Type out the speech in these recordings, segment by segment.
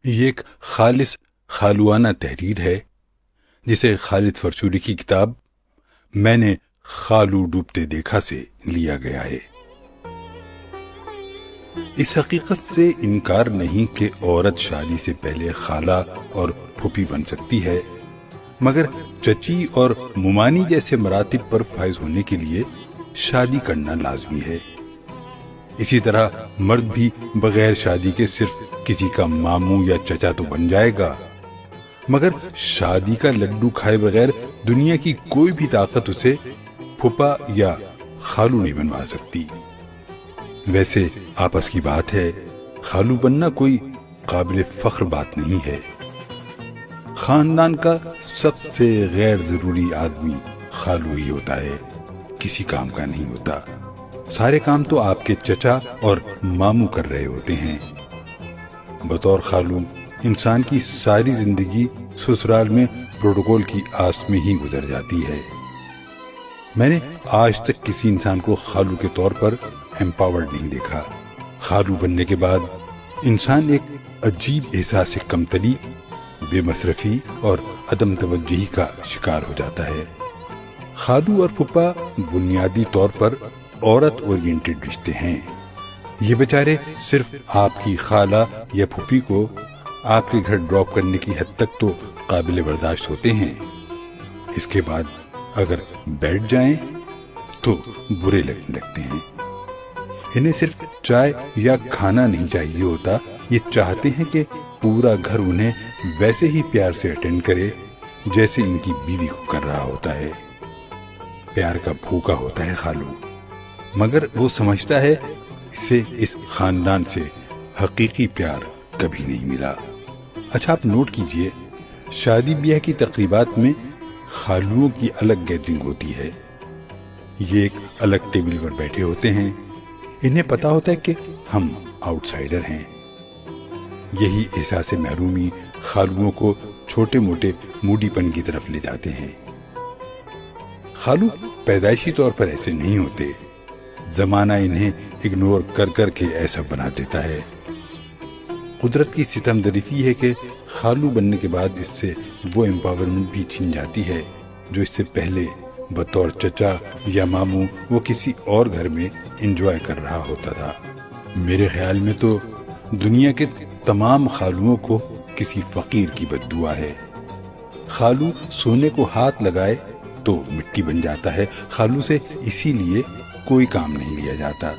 یہ ایک خالص خالوانہ تحریر ہے جسے خالد فرشوری کی کتاب میں نے خالو ڈوبتے دیکھا سے لیا گیا ہے۔ اس حقیقت سے انکار نہیں کہ عورت شادی سے پہلے خالہ اور پھوپھی بن سکتی ہے، مگر چچی اور ممانی جیسے مراتب پر فائز ہونے کے لیے شادی کرنا لازمی ہے۔ اسی طرح مرد بھی بغیر شادی کے صرف کسی کا ماموں یا چچا تو بن جائے گا، مگر شادی کا لڈو کھائے بغیر دنیا کی کوئی بھی طاقت اسے پھوپھا یا خالو نہیں بنوا سکتی۔ ویسے آپس کی بات ہے، خالو بننا کوئی قابل فخر بات نہیں ہے۔ خاندان کا سب سے غیر ضروری آدمی خالو ہی ہوتا ہے، کسی کام کا نہیں ہوتا۔ سارے کام تو آپ کے چچا اور ماموں کر رہے ہوتے ہیں۔ بطور خالو انسان کی ساری زندگی سسرال میں پروٹوکول کی آس میں ہی گزر جاتی ہے۔ میں نے آج تک کسی انسان کو خالو کے طور پر امپاورڈ نہیں دیکھا۔ خالو بننے کے بعد انسان ایک عجیب احساس کمتری، بے مصرفی اور عدم توجہی کا شکار ہو جاتا ہے۔ خالو اور پھوپھا بنیادی طور پر عورت اورینٹڈ رشتے ہیں۔ یہ بیچارے صرف آپ کی خالہ یا پھوپھی کو آپ کے گھر ڈراپ کرنے کی حد تک تو قابل برداشت ہوتے ہیں، اس کے بعد اگر بیٹھ جائیں تو برے لگنے لگتے ہیں۔ انہیں صرف چائے یا کھانا نہیں چاہیے ہوتا، یہ چاہتے ہیں کہ پورا گھر انہیں ویسے ہی پیار سے اٹینڈ کرے جیسے ان کی بیوی کو کر رہا ہوتا ہے۔ پیار کا بھوکا ہوتا ہے خالو، مگر وہ سمجھتا ہے اسے اس خاندان سے حقیقی پیار کبھی نہیں ملا۔ اچھا آپ نوٹ کیجئے، شادی بیاہ کی تقریبات میں خالوؤں کی الگ گیدرنگ ہوتی ہے۔ یہ ایک الگ ٹیبل پر بیٹھے ہوتے ہیں، انہیں پتا ہوتا ہے کہ ہم آؤٹ سائڈر ہیں۔ یہی احساس محرومی خالوؤں کو چھوٹے موٹے موڈی پن کی طرف لے جاتے ہیں۔ خالو پیدائشی طور پر ایسے نہیں ہوتے، زمانہ انہیں اگنور کر کر کے ایسا بنا دیتا ہے۔ قدرت کی ستم ظریفی ہے کہ خالو بننے کے بعد اس سے وہ امپاورمنٹ بھی چھن جاتی ہے جو اس سے پہلے بطور چچا یا ماموں وہ کسی اور گھر میں انجوائے کر رہا ہوتا تھا۔ میرے خیال میں تو دنیا کے تمام خالوؤں کو کسی فقیر کی بد دعا ہے۔ خالو سونے کو ہاتھ لگائے تو مٹی بن جاتا ہے، خالو سے اسی لیے کوئی کام نہیں لیا جاتا۔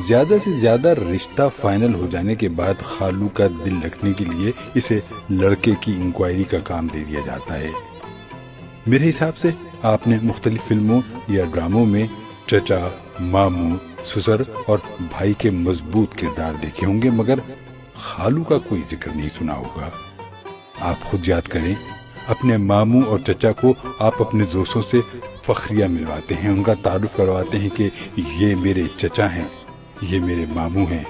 زیادہ سے زیادہ رشتہ فائنل ہو جانے کے بعد خالو کا دل رکھنے کے لیے اسے لڑکے کی انکوائری کا کام دے دیا جاتا ہے۔ میرے حساب سے آپ نے مختلف فلموں یا ڈراموں میں چچا، ماموں، سسر اور بھائی کے مضبوط کردار دیکھے ہوں گے، مگر خالو کا کوئی ذکر نہیں سنا ہوگا۔ آپ خود یاد کریں، اپنے ماموں اور چچا کو آپ اپنے دوستوں سے فخریہ ملواتے ہیں، ان کا تعارف کرواتے ہیں کہ یہ میرے چچا ہیں، یہ میرے ماموں ہیں،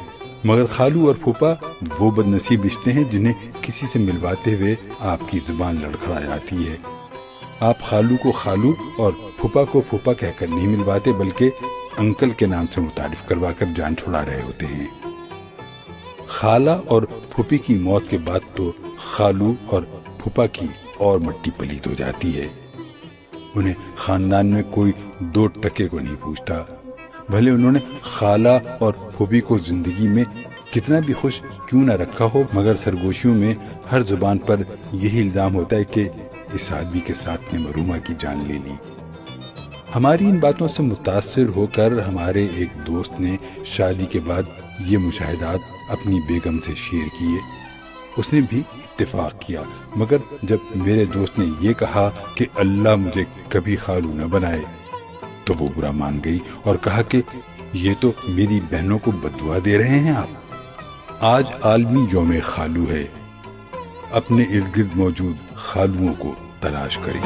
مگر خالو اور پھوپھا وہ بد نصیب رشتے ہیں جنہیں کسی سے ملواتے ہوئے آپ کی زبان لڑکھڑا جاتی ہے۔ آپ خالو کو خالو اور پھوپھا کو پھوپھا کہہ کر نہیں ملواتے، بلکہ انکل کے نام سے متعارف کروا کر جان چھڑا رہے ہوتے ہیں۔ خالہ اور پھوپھی کی موت کے بعد تو خالو اور پھوپھا کی اور مٹی پلیت ہو جاتی ہے۔ انہیں خاندان میں کوئی دو ٹکے کو نہیں پوچھتا، بھلے انہوں نے خالہ اور پھوپھی کو زندگی میں کتنا بھی خوش کیوں نہ رکھا ہو، مگر سرگوشیوں میں ہر زبان پر یہی الزام ہوتا ہے کہ اس آدمی کے ساتھ نے مرحومہ کی جان لے لی۔ ہماری ان باتوں سے متاثر ہو کر ہمارے ایک دوست نے شادی کے بعد یہ مشاہدات اپنی بیگم سے شیئر کیے۔ اس نے بھی اتفاق کیا، مگر جب میرے دوست نے یہ کہا کہ اللہ مجھے کبھی خالو نہ بنائے تو وہ برا مان گئی اور کہا کہ یہ تو میری بہنوں کو بد دعا دے رہے ہیں آپ۔ آج عالمی یوم خالو ہے، اپنے ارد گرد موجود خالوؤں کو تلاش کریں۔